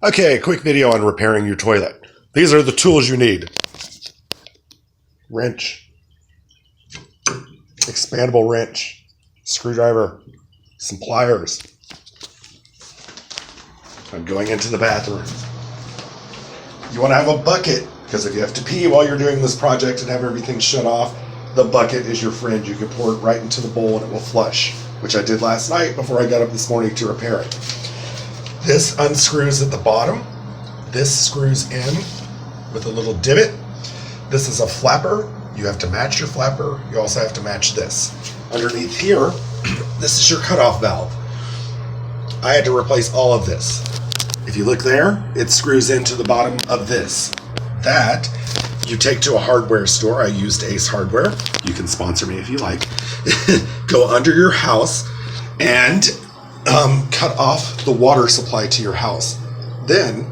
Okay, quick video on repairing your toilet. These are the tools you need. Wrench, expandable wrench, screwdriver, some pliers. I'm going into the bathroom. You want to have a bucket, because if you have to pee while you're doing this project and have everything shut off, the bucket is your friend. You can pour it right into the bowl and it will flush, which I did last night before I got up this morning to repair it. This unscrews at the bottom. This screws in with a little divot. This is a flapper. You have to match your flapper. You also have to match this. Underneath here, this is your cutoff valve. I had to replace all of this. If you look there, it screws into the bottom of this. That you take to a hardware store. I used Ace Hardware. You can sponsor me if you like. Go under your house and cut off the water supply to your house. Then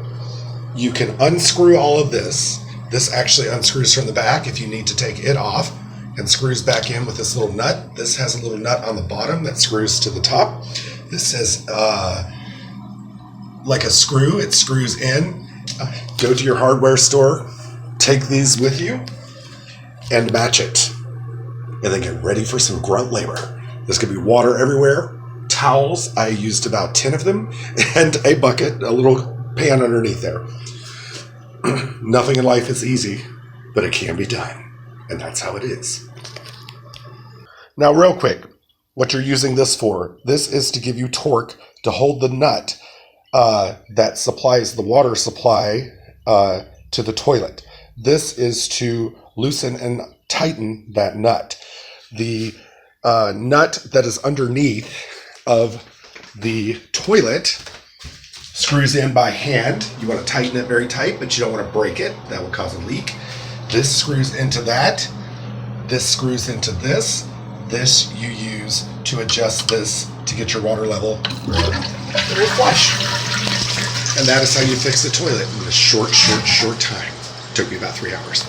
you can unscrew all of this. This actually unscrews from the back if you need to take it off, and screws back in with this little nut. This has a little nut on the bottom that screws to the top. This is like a screw. It screws in. Go to your hardware store, take these with you, and match it. And then get ready for some grunt labor. There's going to be water everywhere. Towels, I used about 10 of them, and a bucket, a little pan underneath there. Nothing in life is easy, but it can be done. And that's how it is. Now, real quick, what you're using this for, this is to give you torque to hold the nut that supplies the water supply to the toilet. This is to loosen and tighten that nut. The nut that is underneath of the toilet screws in by hand. You want to tighten it very tight, but you don't want to break it. That will cause a leak. This screws into that. This screws into this. This you use to adjust this to get your water level very flush. And that is how you fix the toilet in a short time. It took me about 3 hours.